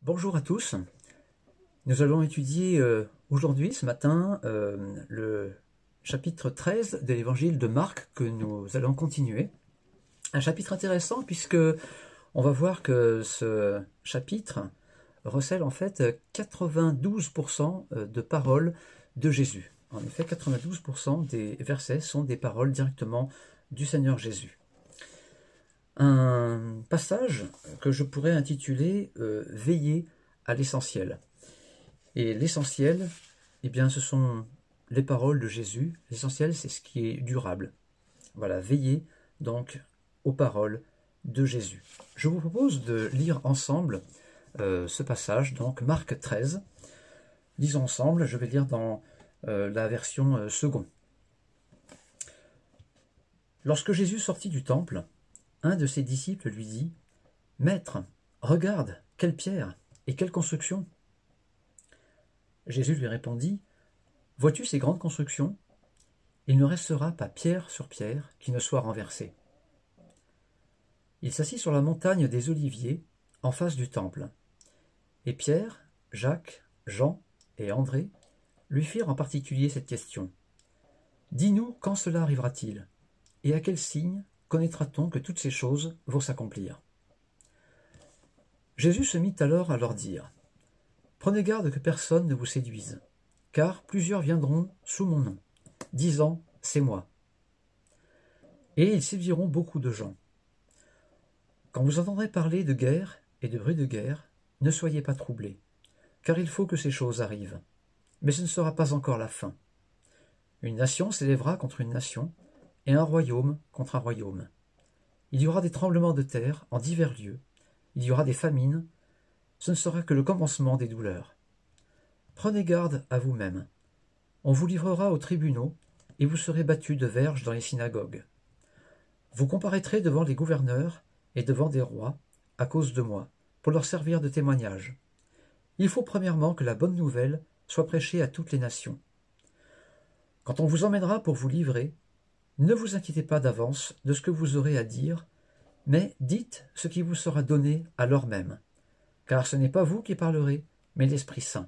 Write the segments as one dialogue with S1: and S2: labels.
S1: Bonjour à tous. Nous allons étudier aujourd'hui, ce matin, le chapitre 13 de l'évangile de Marc que nous allons continuer. Un chapitre intéressant puisque on va voir que ce chapitre recèle en fait 92% de paroles de Jésus. En effet, 92% des versets sont des paroles directement du Seigneur Jésus. Un passage que je pourrais intituler Veiller à l'essentiel. Et l'essentiel, eh bien, ce sont les paroles de Jésus. L'essentiel, c'est ce qui est durable. Voilà, veiller donc aux paroles de Jésus. Je vous propose de lire ensemble ce passage, donc Marc 13. Lisons ensemble, je vais lire dans la version second. Lorsque Jésus sortit du temple, un de ses disciples lui dit « Maître, regarde, quelle pierre et quelle construction !» Jésus lui répondit « Vois-tu ces grandes constructions ? Il ne restera pas pierre sur pierre qui ne soit renversée. » Il s'assit sur la montagne des Oliviers, en face du temple. Et Pierre, Jacques, Jean et André lui firent en particulier cette question. « Dis-nous quand cela arrivera-t-il, et à quel signe connaîtra-t-on que toutes ces choses vont s'accomplir ?» Jésus se mit alors à leur dire « Prenez garde que personne ne vous séduise, car plusieurs viendront sous mon nom, disant « C'est moi ». Et ils séduiront beaucoup de gens. Quand vous entendrez parler de guerre et de bruit de guerre, ne soyez pas troublés, car il faut que ces choses arrivent. Mais ce ne sera pas encore la fin. Une nation s'élèvera contre une nation, et un royaume contre un royaume. Il y aura des tremblements de terre en divers lieux, il y aura des famines, ce ne sera que le commencement des douleurs. Prenez garde à vous-même. On vous livrera aux tribunaux, et vous serez battus de verges dans les synagogues. Vous comparaîtrez devant les gouverneurs et devant des rois, à cause de moi, pour leur servir de témoignage. Il faut premièrement que la bonne nouvelle soit prêchée à toutes les nations. Quand on vous emmènera pour vous livrer, ne vous inquiétez pas d'avance de ce que vous aurez à dire, mais dites ce qui vous sera donné à l'heure même, car ce n'est pas vous qui parlerez, mais l'Esprit Saint.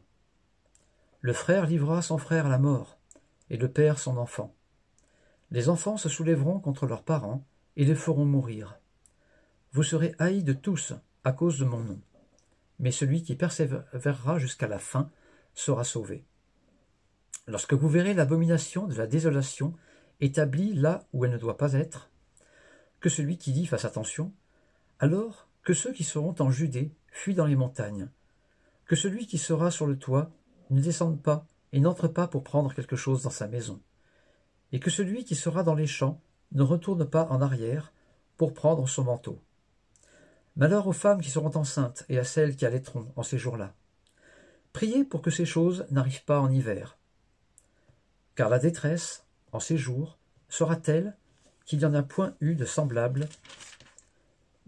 S1: Le frère livrera son frère à la mort, et le père son enfant. Les enfants se soulèveront contre leurs parents et les feront mourir. Vous serez haïs de tous à cause de mon nom, mais celui qui persévérera jusqu'à la fin sera sauvé. Lorsque vous verrez l'abomination de la désolation établie là où elle ne doit pas être, que celui qui dit fasse attention, alors que ceux qui seront en Judée fuient dans les montagnes, que celui qui sera sur le toit ne descende pas et n'entre pas pour prendre quelque chose dans sa maison, et que celui qui sera dans les champs ne retourne pas en arrière pour prendre son manteau. Malheur aux femmes qui seront enceintes et à celles qui allaiteront en ces jours-là. Priez pour que ces choses n'arrivent pas en hiver, car la détresse, en ces jours, sera telle qu'il n'y en a point eu de semblable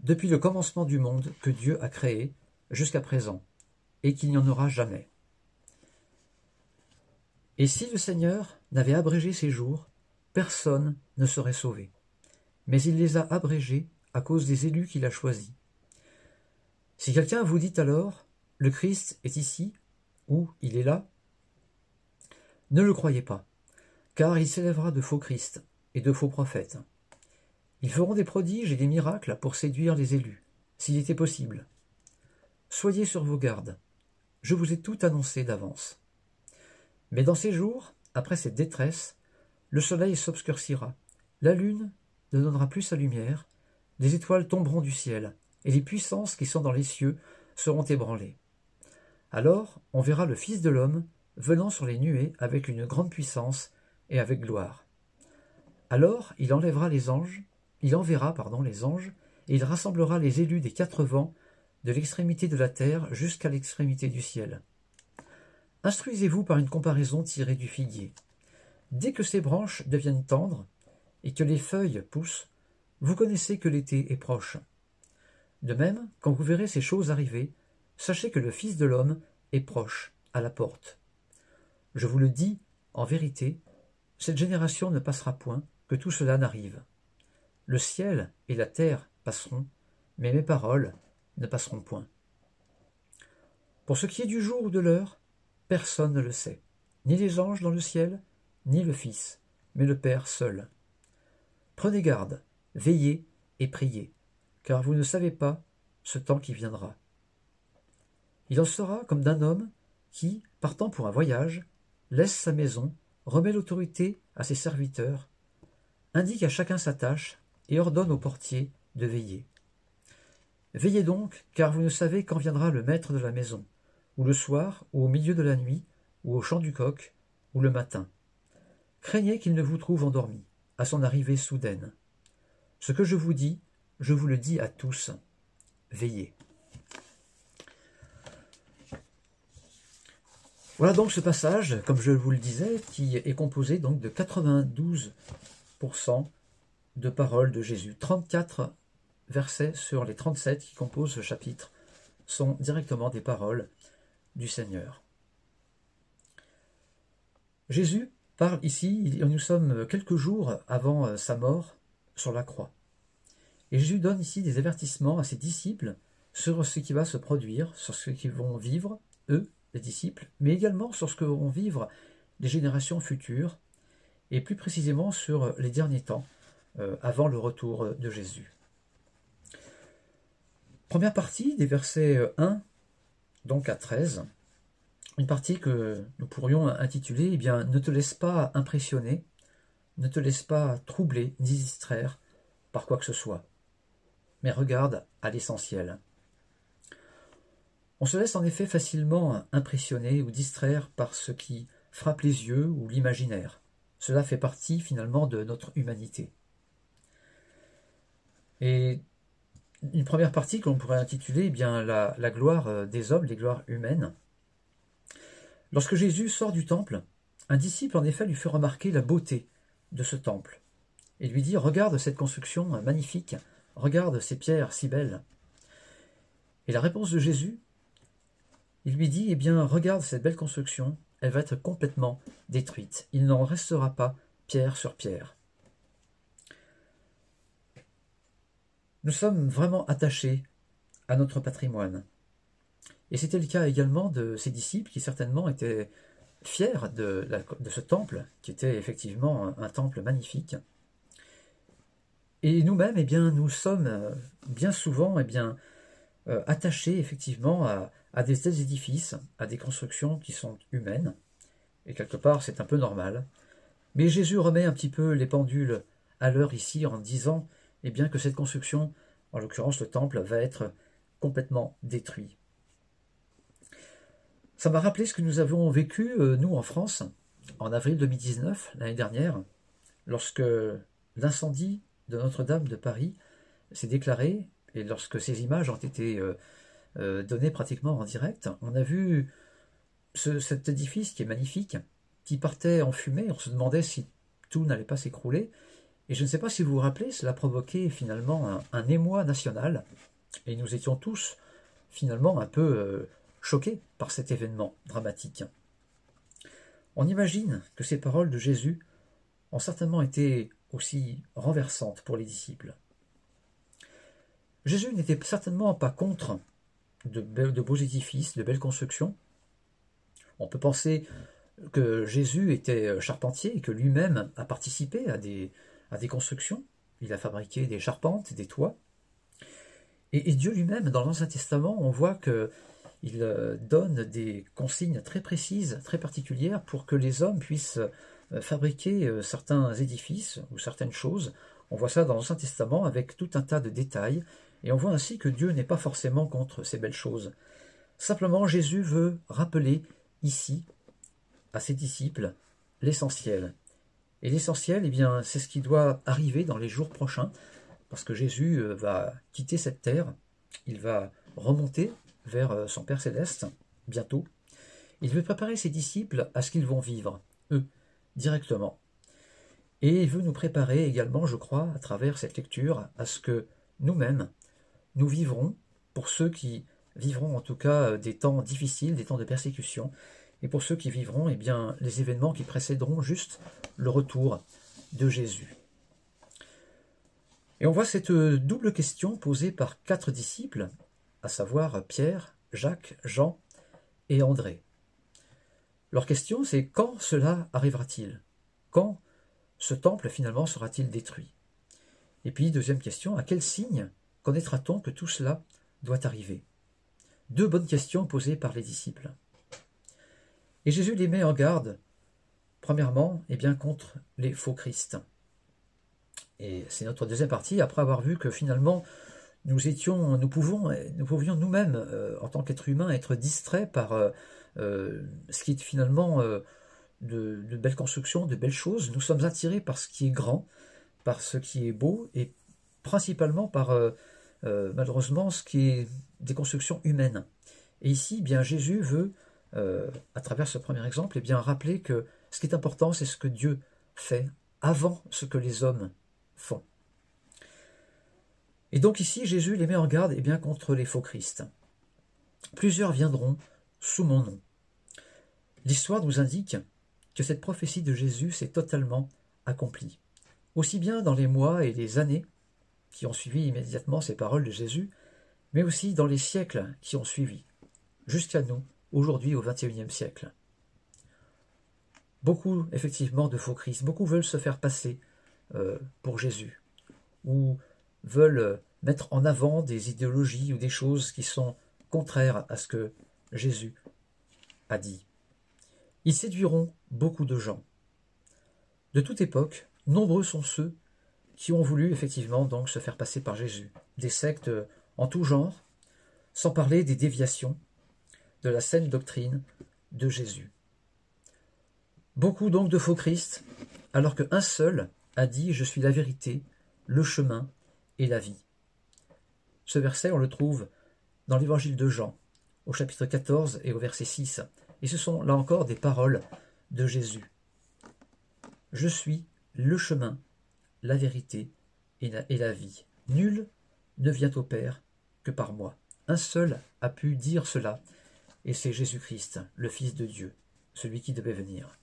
S1: depuis le commencement du monde que Dieu a créé jusqu'à présent, et qu'il n'y en aura jamais. Et si le Seigneur n'avait abrégé ces jours, personne ne serait sauvé. Mais il les a abrégés à cause des élus qu'il a choisis. Si quelqu'un vous dit alors, le Christ est ici, ou il est là, ne le croyez pas, car il s'élèvera de faux Christ et de faux prophètes. Ils feront des prodiges et des miracles pour séduire les élus, s'il était possible. Soyez sur vos gardes, je vous ai tout annoncé d'avance. Mais dans ces jours, après cette détresse, le soleil s'obscurcira, la lune ne donnera plus sa lumière, les étoiles tomberont du ciel, et les puissances qui sont dans les cieux seront ébranlées. Alors on verra le Fils de l'homme venant sur les nuées avec une grande puissance et avec gloire. Alors il enverra les anges, et il rassemblera les élus des 4 vents, de l'extrémité de la terre jusqu'à l'extrémité du ciel. Instruisez-vous par une comparaison tirée du figuier. Dès que ses branches deviennent tendres et que les feuilles poussent, vous connaissez que l'été est proche. De même, quand vous verrez ces choses arriver, sachez que le Fils de l'homme est proche, à la porte. Je vous le dis, en vérité, cette génération ne passera point que tout cela n'arrive. Le ciel et la terre passeront, mais mes paroles ne passeront point. Pour ce qui est du jour ou de l'heure, personne ne le sait, ni les anges dans le ciel, ni le Fils, mais le Père seul. Prenez garde, veillez et priez, car vous ne savez pas ce temps qui viendra. Il en sera comme d'un homme qui, partant pour un voyage, laisse sa maison, remet l'autorité à ses serviteurs, indique à chacun sa tâche et ordonne au portier de veiller. Veillez donc, car vous ne savez quand viendra le maître de la maison, ou le soir, ou au milieu de la nuit, ou au chant du coq, ou le matin. Craignez qu'il ne vous trouve endormi, à son arrivée soudaine. Ce que je vous dis, je vous le dis à tous. Veillez. Voilà donc ce passage, comme je vous le disais, qui est composé donc de 92% de paroles de Jésus. 34 versets sur les 37 qui composent ce chapitre sont directement des paroles du Seigneur. Jésus parle ici, nous sommes quelques jours avant sa mort sur la croix. Et Jésus donne ici des avertissements à ses disciples sur ce qui va se produire, sur ce qu'ils vont vivre, eux, les disciples, mais également sur ce que vont vivre les générations futures, et plus précisément sur les derniers temps, avant le retour de Jésus. Première partie, des versets 1 donc à 13, une partie que nous pourrions intituler « Ne te laisse pas impressionner, ne te laisse pas troubler ni distraire par quoi que ce soit, mais regarde à l'essentiel ». On se laisse en effet facilement impressionner ou distraire par ce qui frappe les yeux ou l'imaginaire. Cela fait partie finalement de notre humanité. Et une première partie que l'on pourrait intituler la gloire des hommes, les gloires humaines. Lorsque Jésus sort du temple, un disciple en effet lui fait remarquer la beauté de ce temple et lui dit « Regarde cette construction magnifique, regarde ces pierres si belles ». Et la réponse de Jésus, il lui dit « Regarde cette belle construction, elle va être complètement détruite. Il n'en restera pas pierre sur pierre. » Nous sommes vraiment attachés à notre patrimoine. Et c'était le cas également de ses disciples qui certainement étaient fiers de ce temple, qui était effectivement un temple magnifique. Et nous-mêmes, nous sommes bien souvent attachés effectivement à des tels édifices, à des constructions qui sont humaines. Et quelque part, c'est un peu normal. Mais Jésus remet un petit peu les pendules à l'heure ici en disant que cette construction, en l'occurrence le temple, va être complètement détruit. Ça m'a rappelé ce que nous avons vécu, nous, en France, en avril 2019, l'année dernière, lorsque l'incendie de Notre-Dame de Paris s'est déclaré, et lorsque ces images ont été données pratiquement en direct, on a vu cet édifice qui est magnifique, qui partait en fumée, on se demandait si tout n'allait pas s'écrouler, et je ne sais pas si vous vous rappelez, cela provoquait finalement un émoi national, et nous étions tous finalement un peu choqués par cet événement dramatique. On imagine que ces paroles de Jésus ont certainement été aussi renversantes pour les disciples. Jésus n'était certainement pas contre de beaux édifices, de belles constructions. On peut penser que Jésus était charpentier et que lui-même a participé à des constructions. Il a fabriqué des charpentes, des toits. Et Dieu lui-même, dans l'Ancien Testament, on voit qu'il donne des consignes très précises, très particulières, pour que les hommes puissent fabriquer certains édifices ou certaines choses. On voit ça dans l'Ancien Testament avec tout un tas de détails, et on voit ainsi que Dieu n'est pas forcément contre ces belles choses. Simplement, Jésus veut rappeler ici, à ses disciples, l'essentiel. Et l'essentiel, c'est ce qui doit arriver dans les jours prochains, parce que Jésus va quitter cette terre, il va remonter vers son Père Céleste, bientôt. Il veut préparer ses disciples à ce qu'ils vont vivre, eux, directement. Et il veut nous préparer également, je crois, à travers cette lecture, à ce que nous-mêmes, nous vivrons, pour ceux qui vivront en tout cas des temps difficiles, des temps de persécution, et pour ceux qui vivront les événements qui précéderont juste le retour de Jésus. Et on voit cette double question posée par 4 disciples, à savoir Pierre, Jacques, Jean et André. Leur question, c'est quand cela arrivera-t-il? Quand ce temple finalement sera-t-il détruit? Et puis, deuxième question, à quel signe connaîtra-t-on que tout cela doit arriver? Deux bonnes questions posées par les disciples. Et Jésus les met en garde, premièrement, contre les faux Christ. Et c'est notre deuxième partie, après avoir vu que finalement, nous pouvions nous-mêmes, en tant qu'êtres humains, être distraits par ce qui est finalement de belles constructions, de belles choses. Nous sommes attirés par ce qui est grand, par ce qui est beau, et principalement par, malheureusement, ce qui est des constructions humaines. Et ici, Jésus veut, à travers ce premier exemple, rappeler que ce qui est important, c'est ce que Dieu fait avant ce que les hommes font. Et donc ici, Jésus les met en garde contre les faux Christ. Plusieurs viendront sous mon nom. L'histoire nous indique que cette prophétie de Jésus s'est totalement accomplie. Aussi bien dans les mois et les années qui ont suivi immédiatement ces paroles de Jésus, mais aussi dans les siècles qui ont suivi, jusqu'à nous, aujourd'hui au XXIe siècle. Beaucoup, effectivement, de faux Christ, beaucoup veulent se faire passer pour Jésus, ou veulent mettre en avant des idéologies ou des choses qui sont contraires à ce que Jésus a dit. Ils séduiront beaucoup de gens. De toute époque, nombreux sont ceux qui ont voulu effectivement donc se faire passer par Jésus. Des sectes en tout genre, sans parler des déviations de la saine doctrine de Jésus. Beaucoup donc de faux Christ, alors qu'un seul a dit « Je suis la vérité, le chemin et la vie ». Ce verset, on le trouve dans l'évangile de Jean, au chapitre 14 et au verset 6. Et ce sont là encore des paroles de Jésus. « Je suis le chemin, la vérité et la vie. Nul ne vient au Père que par moi. » Un seul a pu dire cela, et c'est Jésus-Christ, le Fils de Dieu, celui qui devait venir.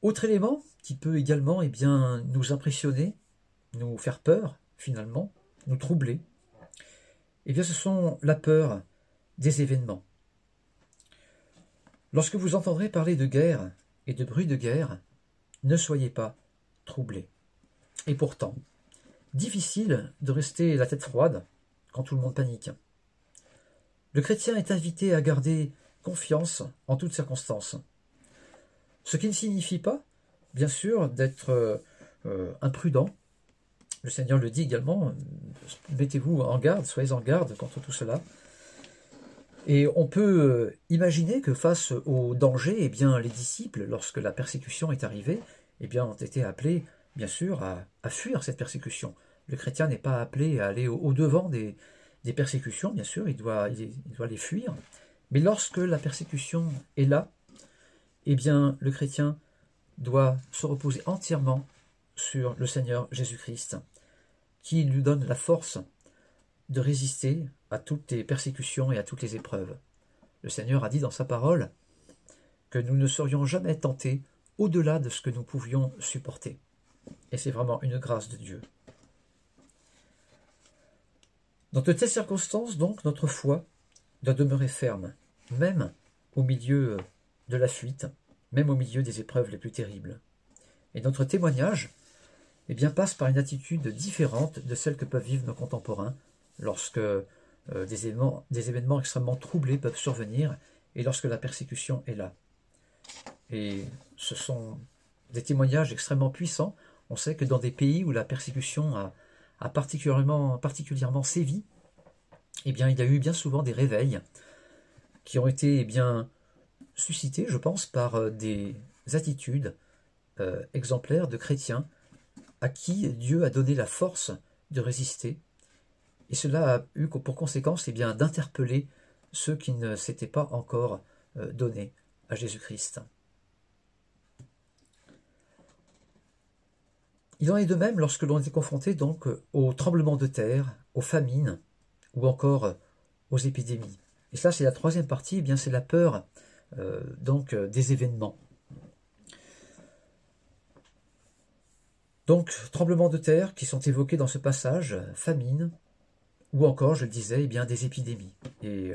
S1: Autre élément qui peut également nous impressionner, nous faire peur finalement, nous troubler, ce sont la peur des événements. Lorsque vous entendrez parler de guerre et de bruit de guerre, ne soyez pas troublés. Et pourtant, difficile de rester la tête froide quand tout le monde panique. Le chrétien est invité à garder confiance en toutes circonstances. Ce qui ne signifie pas, bien sûr, d'être imprudent. Le Seigneur le dit également, mettez-vous en garde, soyez en garde contre tout cela. Et on peut imaginer que face au danger, les disciples, lorsque la persécution est arrivée, ont été appelés, bien sûr, à fuir cette persécution. Le chrétien n'est pas appelé à aller au-devant des persécutions, bien sûr, il doit les fuir. Mais lorsque la persécution est là, le chrétien doit se reposer entièrement sur le Seigneur Jésus-Christ, qui lui donne la force de résister à toutes les persécutions et à toutes les épreuves. Le Seigneur a dit dans sa parole que nous ne serions jamais tentés au-delà de ce que nous pouvions supporter. Et c'est vraiment une grâce de Dieu. Dans de telles circonstances, donc, notre foi doit demeurer ferme, même au milieu de la fuite, même au milieu des épreuves les plus terribles. Et notre témoignage passe par une attitude différente de celle que peuvent vivre nos contemporains lorsque des événements extrêmement troublés peuvent survenir et lorsque la persécution est là. Et ce sont des témoignages extrêmement puissants. On sait que dans des pays où la persécution a particulièrement sévi, il y a eu bien souvent des réveils qui ont été suscités, je pense, par des attitudes exemplaires de chrétiens à qui Dieu a donné la force de résister. Et cela a eu pour conséquence d'interpeller ceux qui ne s'étaient pas encore donnés à Jésus-Christ. Il en est de même lorsque l'on est confronté donc aux tremblements de terre, aux famines ou encore aux épidémies. Et ça, c'est la troisième partie, c'est la peur des événements. Donc, tremblements de terre qui sont évoqués dans ce passage, famine, ou encore, je le disais, des épidémies. Et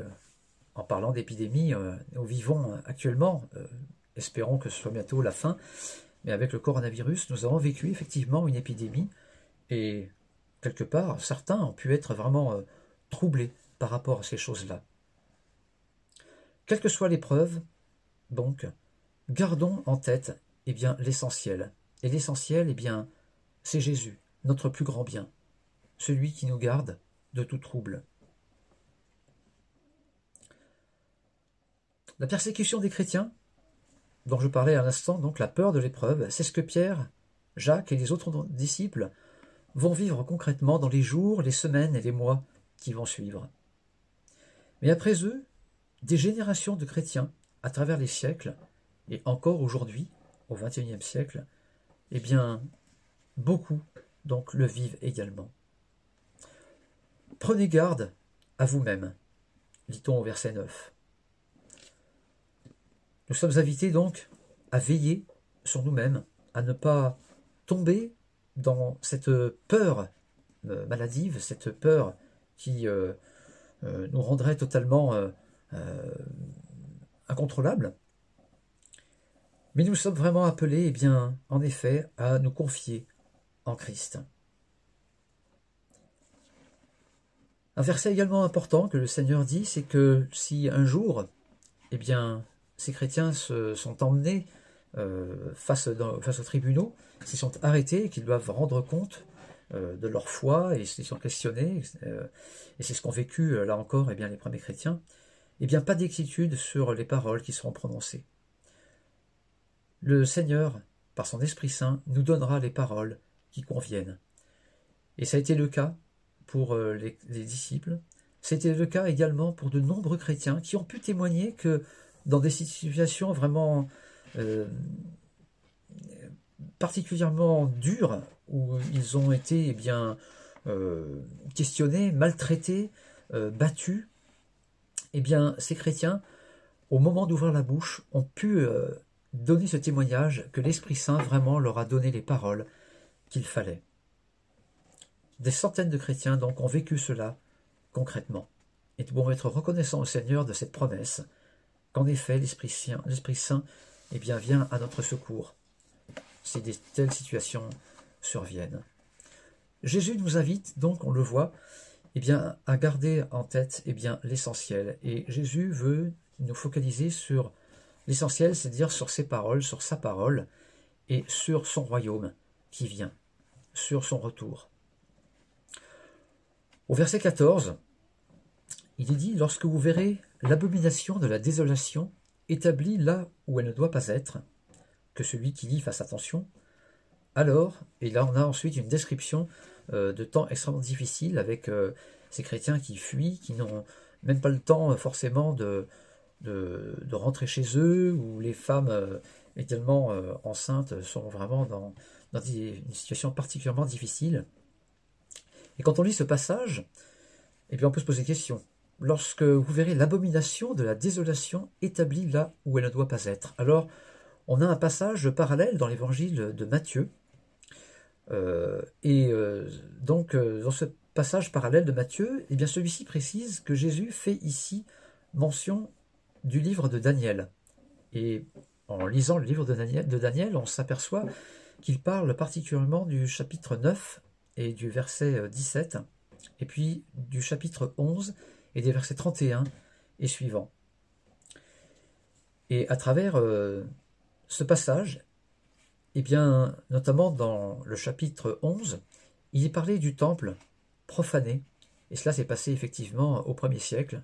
S1: en parlant d'épidémie, nous vivons actuellement, espérons que ce soit bientôt la fin, mais avec le coronavirus, nous avons vécu effectivement une épidémie, et quelque part, certains ont pu être vraiment troublés par rapport à ces choses-là. Quelle que soit l'épreuve, donc, gardons en tête l'essentiel. Et l'essentiel, c'est Jésus, notre plus grand bien, celui qui nous garde de tout trouble. La persécution des chrétiens, dont je parlais à l'instant, donc la peur de l'épreuve, c'est ce que Pierre, Jacques et les autres disciples vont vivre concrètement dans les jours, les semaines et les mois qui vont suivre. Mais après eux, des générations de chrétiens, à travers les siècles, et encore aujourd'hui, au XXIe siècle, beaucoup donc le vivent également. Prenez garde à vous-même, lit-on au verset 9. Nous sommes invités donc à veiller sur nous-mêmes, à ne pas tomber dans cette peur maladive, cette peur qui nous rendrait totalement incontrôlables. Mais nous sommes vraiment appelés, en effet, à nous confier en Christ. Un verset également important que le Seigneur dit, c'est que si un jour, ces chrétiens sont emmenés face aux tribunaux, s'ils sont arrêtés et qu'ils doivent rendre compte de leur foi et s'ils sont questionnés, et c'est ce qu'ont vécu là encore les premiers chrétiens, pas d'inquiétude sur les paroles qui seront prononcées. Le Seigneur, par son Esprit Saint, nous donnera les paroles qui conviennent. Et ça a été le cas pour les disciples, c'était le cas également pour de nombreux chrétiens qui ont pu témoigner que dans des situations vraiment particulièrement dures, où ils ont été questionnés, maltraités, battus, ces chrétiens, au moment d'ouvrir la bouche, ont pu donner ce témoignage que l'Esprit Saint vraiment leur a donné les paroles qu'il fallait. Des centaines de chrétiens donc ont vécu cela concrètement et nous pouvons être reconnaissants au Seigneur de cette promesse qu'en effet l'Esprit Saint vient à notre secours si de telles situations surviennent. Jésus nous invite donc, on le voit, à garder en tête l'essentiel, et Jésus veut nous focaliser sur l'essentiel, c'est-à-dire sur ses paroles, sur sa parole et sur son royaume qui vient, sur son retour. Au verset 14, il est dit « Lorsque vous verrez l'abomination de la désolation établie là où elle ne doit pas être, que celui qui lit fasse attention, alors, et là on a ensuite une description de temps extrêmement difficile avec ces chrétiens qui fuient, qui n'ont même pas le temps forcément de rentrer chez eux, où les femmes également enceintes sont vraiment dans une situation particulièrement difficile. Et quand on lit ce passage, on peut se poser des questions. Lorsque vous verrez l'abomination de la désolation établie là où elle ne doit pas être. Alors, on a un passage parallèle dans l'évangile de Matthieu. Donc, dans ce passage parallèle de Matthieu, celui-ci précise que Jésus fait ici mention du livre de Daniel. Et en lisant le livre de Daniel, on s'aperçoit qu'il parle particulièrement du chapitre 9 et du verset 17, et puis du chapitre 11 et des versets 31 et suivants. Et à travers ce passage, notamment dans le chapitre 11, il est parlé du temple profané, et cela s'est passé effectivement au 1er siècle,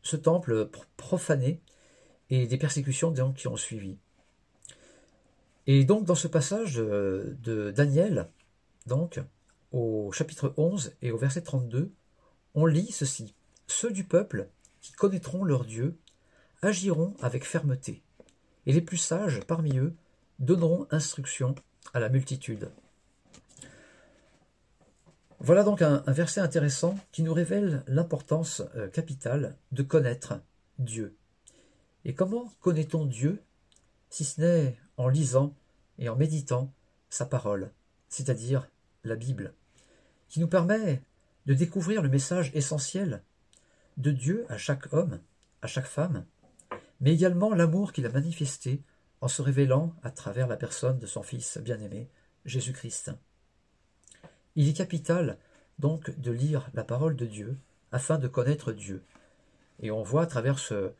S1: ce temple profané et des persécutions donc, qui ont suivi. Et donc dans ce passage de Daniel, donc au chapitre 11 et au verset 32, on lit ceci. « Ceux du peuple qui connaîtront leur Dieu agiront avec fermeté, et les plus sages parmi eux donneront instruction à la multitude. » Voilà donc un verset intéressant qui nous révèle l'importance capitale de connaître Dieu. Et comment connaît-on Dieu si ce n'est en lisant et en méditant sa parole, c'est-à-dire la Bible, qui nous permet de découvrir le message essentiel de Dieu à chaque homme à chaque femme, mais également l'amour qu'il a manifesté en se révélant à travers la personne de son Fils bien-aimé, Jésus-Christ. Il est capital donc de lire la parole de Dieu afin de connaître Dieu. Et on voit à travers ce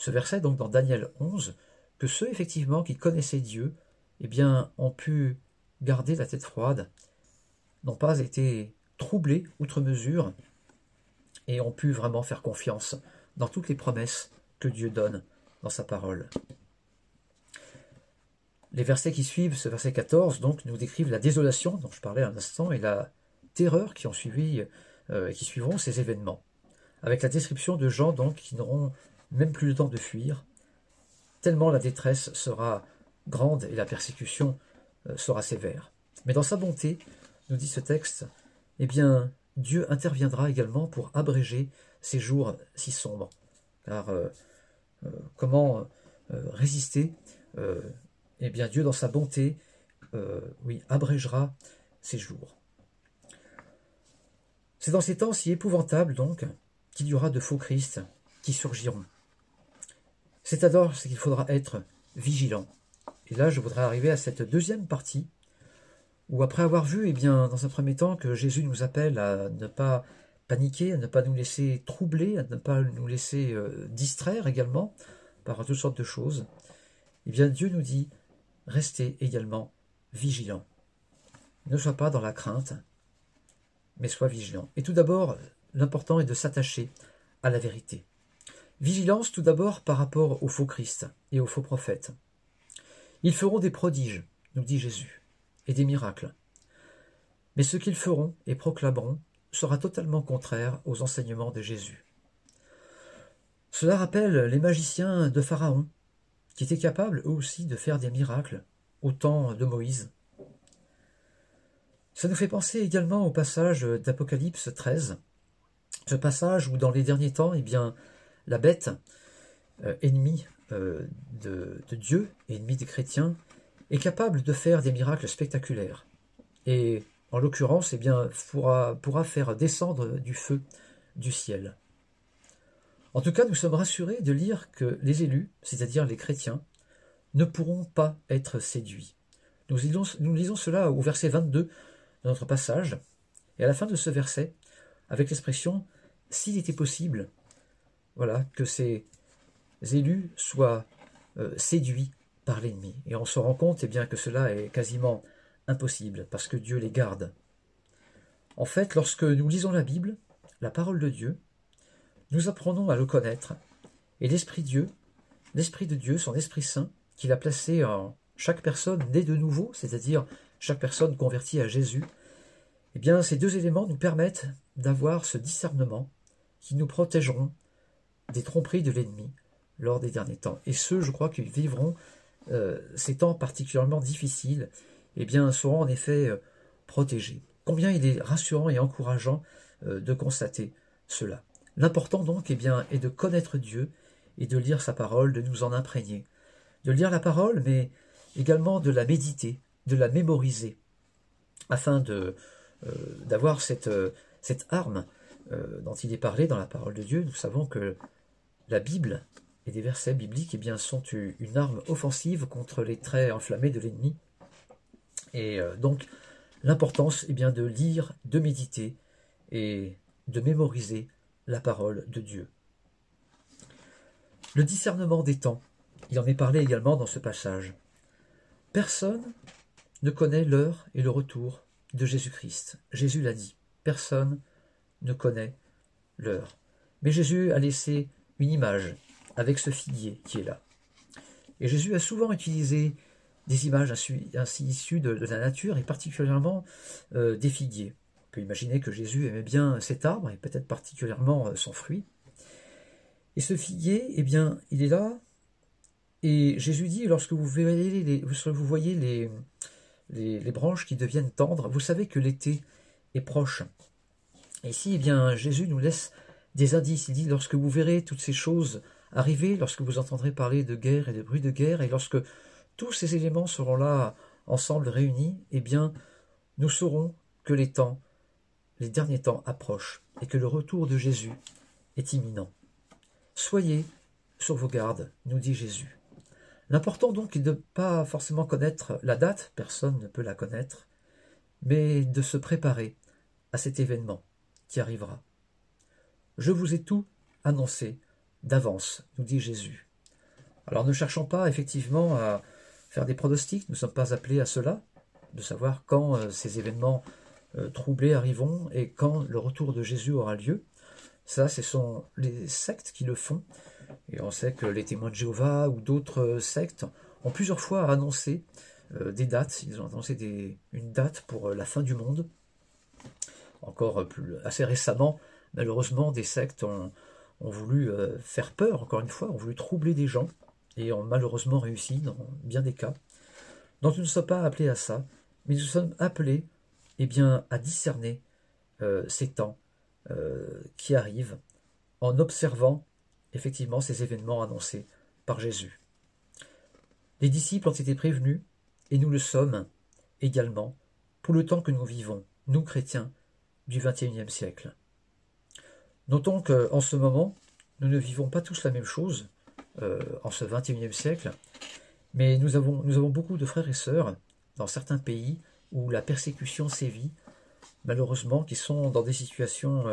S1: verset, donc dans Daniel 11, que ceux effectivement qui connaissaient Dieu, eh bien, ont pu garder la tête froide, n'ont pas été troublés outre mesure, et ont pu vraiment faire confiance dans toutes les promesses que Dieu donne dans sa parole. Les versets qui suivent, ce verset 14, donc, nous décrivent la désolation dont je parlais un instant et la terreur qui suivront ces événements, avec la description de gens donc qui n'auront même plus le temps de fuir, tellement la détresse sera grande et la persécution sera sévère. Mais dans sa bonté, nous dit ce texte, eh bien, Dieu interviendra également pour abréger ces jours si sombres. Car comment résister Eh bien, Dieu, dans sa bonté, abrégera ces jours. C'est dans ces temps si épouvantables, donc, qu'il y aura de faux Christ qui surgiront. C'est alors qu'il faudra être vigilant. Et là, je voudrais arriver à cette deuxième partie, où après avoir vu, dans un premier temps, que Jésus nous appelle à ne pas paniquer, à ne pas nous laisser troubler, à ne pas nous laisser distraire également par toutes sortes de choses, Dieu nous dit, restez également vigilants. Ne sois pas dans la crainte, mais sois vigilant. Et tout d'abord, l'important est de s'attacher à la vérité. Vigilance tout d'abord par rapport au faux Christ et aux faux prophètes. Ils feront des prodiges, nous dit Jésus, et des miracles. Mais ce qu'ils feront et proclameront sera totalement contraire aux enseignements de Jésus. Cela rappelle les magiciens de Pharaon, qui étaient capables eux aussi de faire des miracles au temps de Moïse. Ça nous fait penser également au passage d'Apocalypse 13, ce passage où dans les derniers temps, la bête, ennemie de Dieu, ennemie des chrétiens, est capable de faire des miracles spectaculaires. Et en l'occurrence, pourra faire descendre du feu du ciel. En tout cas, nous sommes rassurés de lire que les élus, c'est-à-dire les chrétiens, ne pourront pas être séduits. Nous lisons cela au verset 22 de notre passage, et à la fin de ce verset, avec l'expression « s'il était possible », que ces élus soient séduits par l'ennemi. Et on se rend compte que cela est quasiment impossible, parce que Dieu les garde. En fait, lorsque nous lisons la Bible, la parole de Dieu, nous apprenons à le connaître, et l'Esprit de Dieu, son Esprit Saint, qu'il a placé en chaque personne née de nouveau, c'est-à-dire chaque personne convertie à Jésus, ces deux éléments nous permettent d'avoir ce discernement qui nous protégeront des tromperies de l'ennemi lors des derniers temps. Et ceux, je crois, qui vivront ces temps particulièrement difficiles, seront en effet protégés. Combien il est rassurant et encourageant de constater cela. L'important donc est de connaître Dieu et de lire sa parole, de nous en imprégner. De lire la parole, mais également de la méditer, de la mémoriser, afin d'avoir cette arme dont il est parlé dans la parole de Dieu. Nous savons que la Bible et des versets bibliques sont une arme offensive contre les traits enflammés de l'ennemi. Et donc, l'importance est de lire, de méditer et de mémoriser la parole de Dieu. Le discernement des temps, il en est parlé également dans ce passage. Personne ne connaît l'heure et le retour de Jésus-Christ. Jésus l'a dit, personne ne connaît l'heure. Mais Jésus a laissé une image avec ce figuier qui est là. Et Jésus a souvent utilisé des images ainsi issues de la nature et particulièrement des figuiers. On peut imaginer que Jésus aimait bien cet arbre et peut-être particulièrement son fruit. Et ce figuier, il est là. Et Jésus dit, lorsque vous voyez les branches qui deviennent tendres, vous savez que l'été est proche. Et ici, Jésus nous laisse des indices. Il dit, lorsque vous verrez toutes ces choses arriver, lorsque vous entendrez parler de guerre et de bruit de guerre, et lorsque tous ces éléments seront là ensemble réunis, nous saurons que les derniers temps approchent, et que le retour de Jésus est imminent. Soyez sur vos gardes, nous dit Jésus. L'important donc est de ne pas forcément connaître la date, personne ne peut la connaître, mais de se préparer à cet événement qui arrivera. Je vous ai tout annoncé d'avance, nous dit Jésus. Alors ne cherchons pas effectivement à faire des pronostics, nous ne sommes pas appelés à cela, de savoir quand ces événements troublés arriveront et quand le retour de Jésus aura lieu. Ça, ce sont les sectes qui le font. Et on sait que les témoins de Jéhovah ou d'autres sectes ont plusieurs fois annoncé des dates. Ils ont annoncé une date pour la fin du monde. Encore assez récemment, malheureusement, des sectes ont voulu faire peur, encore une fois, ont voulu troubler des gens et ont malheureusement réussi dans bien des cas. Donc nous ne sommes pas appelés à ça, mais nous sommes appelés à discerner ces temps qui arrivent en observant effectivement ces événements annoncés par Jésus. Les disciples ont été prévenus, et nous le sommes également, pour le temps que nous vivons, nous chrétiens du XXIe siècle. Notons qu'en ce moment, nous ne vivons pas tous la même chose en ce XXIe siècle, mais nous avons beaucoup de frères et sœurs dans certains pays où la persécution sévit, malheureusement, qui sont dans des situations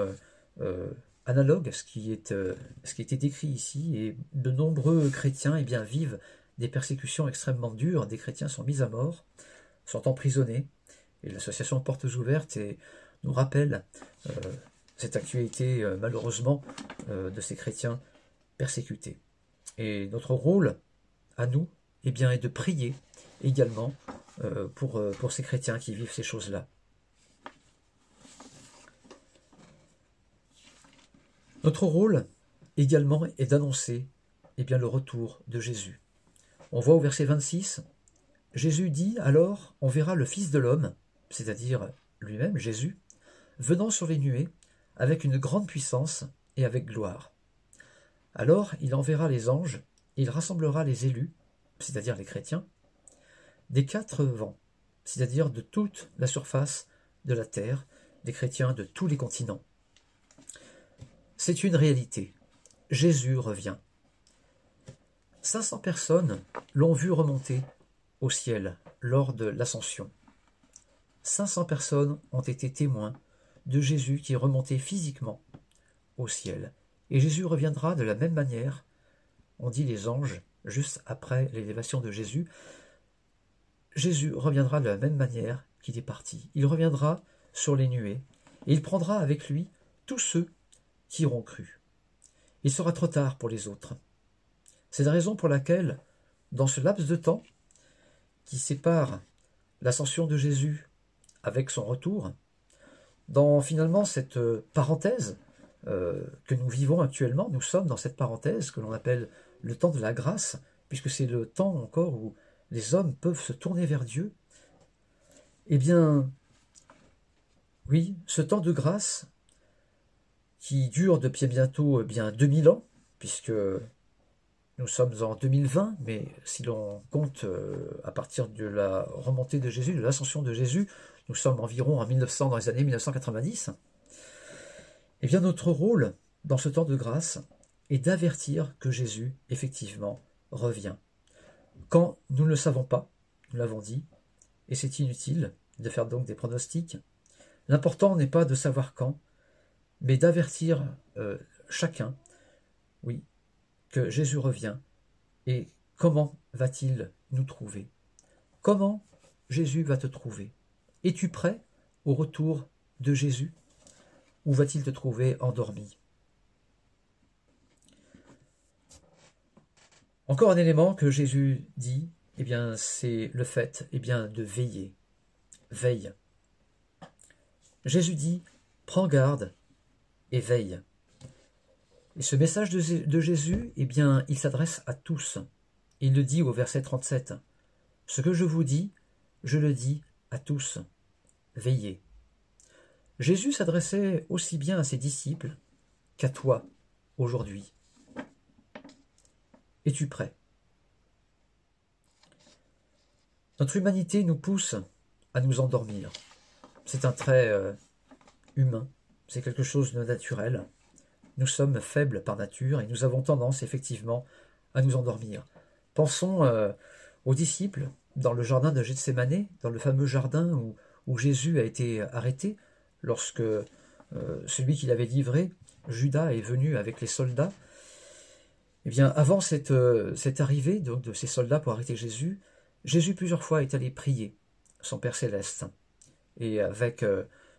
S1: analogue à ce qui était décrit ici, et de nombreux chrétiens vivent des persécutions extrêmement dures. Des chrétiens sont mis à mort, sont emprisonnés, et l'association Portes Ouvertes nous rappelle cette actualité malheureusement de ces chrétiens persécutés. Et notre rôle à nous est de prier également pour ces chrétiens qui vivent ces choses-là. Notre rôle également est d'annoncer le retour de Jésus. On voit au verset 26, Jésus dit alors, on verra le Fils de l'homme, c'est-à-dire lui-même, Jésus, venant sur les nuées avec une grande puissance et avec gloire. Alors il enverra les anges, et il rassemblera les élus, c'est-à-dire les chrétiens, des quatre vents, c'est-à-dire de toute la surface de la terre, des chrétiens de tous les continents. C'est une réalité. Jésus revient. 500 personnes l'ont vu remonter au ciel lors de l'ascension. 500 personnes ont été témoins de Jésus qui est remonté physiquement au ciel. Et Jésus reviendra de la même manière, on dit les anges, juste après l'élévation de Jésus. Jésus reviendra de la même manière qu'il est parti. Il reviendra sur les nuées et il prendra avec lui tous ceux qui auront cru. Il sera trop tard pour les autres. C'est la raison pour laquelle, dans ce laps de temps qui sépare l'ascension de Jésus avec son retour, dans finalement cette parenthèse que nous vivons actuellement, nous sommes dans cette parenthèse que l'on appelle le temps de la grâce, puisque c'est le temps encore où les hommes peuvent se tourner vers Dieu. Oui, ce temps de grâce qui dure depuis bientôt 2000 ans, puisque nous sommes en 2020, mais si l'on compte à partir de la remontée de Jésus, de l'ascension de Jésus, nous sommes environ en 1900, dans les années 1990. Notre rôle dans ce temps de grâce est d'avertir que Jésus, effectivement, revient. Quand nous ne le savons pas, nous l'avons dit, et c'est inutile de faire donc des pronostics, l'important n'est pas de savoir quand, mais d'avertir chacun, oui, que Jésus revient, et comment va-t-il nous trouver? Comment Jésus va te trouver? Es-tu prêt au retour de Jésus? Ou va-t-il te trouver endormi? Encore un élément que Jésus dit, c'est le fait de veiller. Veille. Jésus dit, prends garde et veille. Et ce message de Jésus, il s'adresse à tous. Il le dit au verset 37. Ce que je vous dis, je le dis à tous. Veillez. Jésus s'adressait aussi bien à ses disciples qu'à toi aujourd'hui. Es-tu prêt? Notre humanité nous pousse à nous endormir. C'est un trait humain, c'est quelque chose de naturel. nous sommes faibles par nature et nous avons tendance effectivement à nous endormir. Pensons aux disciples dans le jardin de Gethsémanée, dans le fameux jardin où Jésus a été arrêté, lorsque celui qui l'avait livré, Judas, est venu avec les soldats. Eh bien, avant cette arrivée de ces soldats pour arrêter Jésus, Jésus plusieurs fois est allé prier son Père Céleste, et avec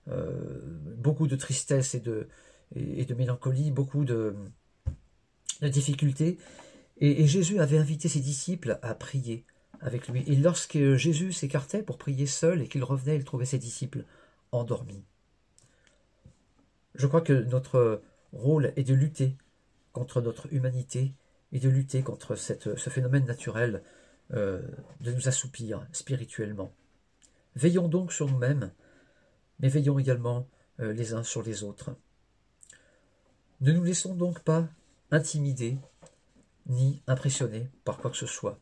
S1: beaucoup de tristesse et de mélancolie, beaucoup de difficultés. Et Jésus avait invité ses disciples à prier avec lui. Et lorsque Jésus s'écartait pour prier seul et qu'il revenait, il trouvait ses disciples endormis. Je crois que notre rôle est de lutter contre notre humanité et de lutter contre ce phénomène naturel de nous assoupir spirituellement. Veillons donc sur nous-mêmes, mais veillons également les uns sur les autres. Ne nous laissons donc pas intimider ni impressionner par quoi que ce soit.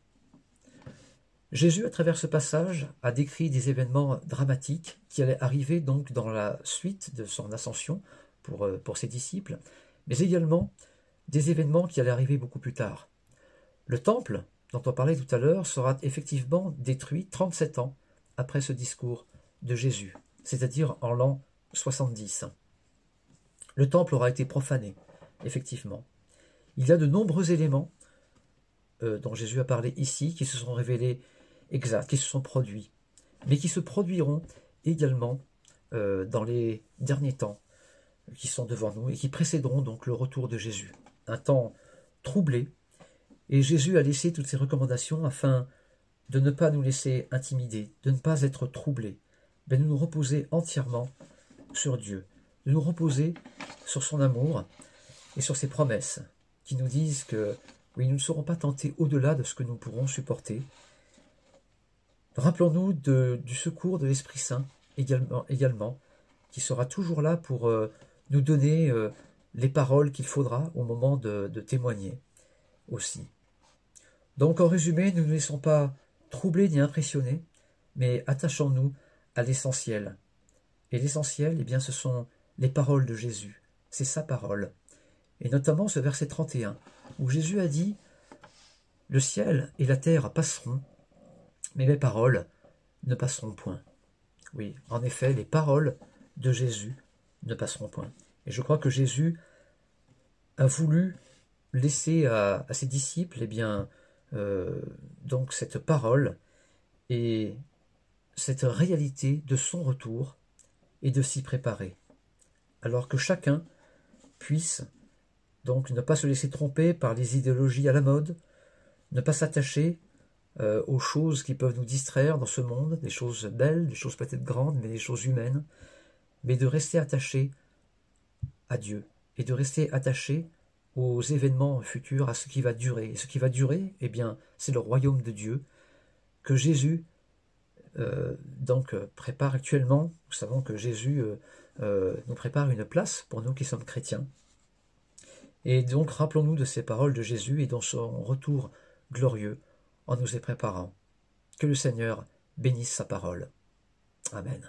S1: Jésus, à travers ce passage, a décrit des événements dramatiques qui allaient arriver donc dans la suite de son ascension pour ses disciples, mais également des événements qui allaient arriver beaucoup plus tard. Le temple, dont on parlait tout à l'heure, sera effectivement détruit 37 ans après ce discours de Jésus, c'est-à-dire en l'an 70. Le temple aura été profané, effectivement. Il y a de nombreux éléments dont Jésus a parlé ici qui se sont révélés exacts, qui se sont produits, mais qui se produiront également dans les derniers temps qui sont devant nous et qui précéderont donc le retour de Jésus. Un temps troublé, et Jésus a laissé toutes ces recommandations afin de ne pas nous laisser intimider, de ne pas être troublés, mais de nous reposer entièrement sur Dieu, de nous reposer sur son amour et sur ses promesses qui nous disent que oui, nous ne serons pas tentés au-delà de ce que nous pourrons supporter. Rappelons-nous du secours de l'Esprit Saint également, qui sera toujours là pour nous donner les paroles qu'il faudra au moment de témoigner aussi. Donc en résumé, ne nous laissons pas troubler ni impressionner, mais attachons-nous à l'essentiel. Et l'essentiel, eh bien, ce sont les paroles de Jésus. C'est sa parole. Et notamment ce verset 31, où Jésus a dit « Le ciel et la terre passeront, mais mes paroles ne passeront point. » Oui, en effet, les paroles de Jésus ne passeront point. Et je crois que Jésus a voulu laisser à ses disciples eh bien, donc cette parole et cette réalité de son retour et de s'y préparer. Alors que chacun puisse donc ne pas se laisser tromper par les idéologies à la mode, ne pas s'attacher aux choses qui peuvent nous distraire dans ce monde, des choses belles, des choses peut-être grandes, mais des choses humaines, mais de rester attaché à Dieu et de rester attaché aux événements futurs, à ce qui va durer. Et ce qui va durer, eh bien, c'est le royaume de Dieu que Jésus prépare actuellement. Nous savons que Jésus nous prépare une place pour nous qui sommes chrétiens. Et donc, rappelons-nous de ces paroles de Jésus et dans son retour glorieux en nous y préparant. Que le Seigneur bénisse sa parole. Amen.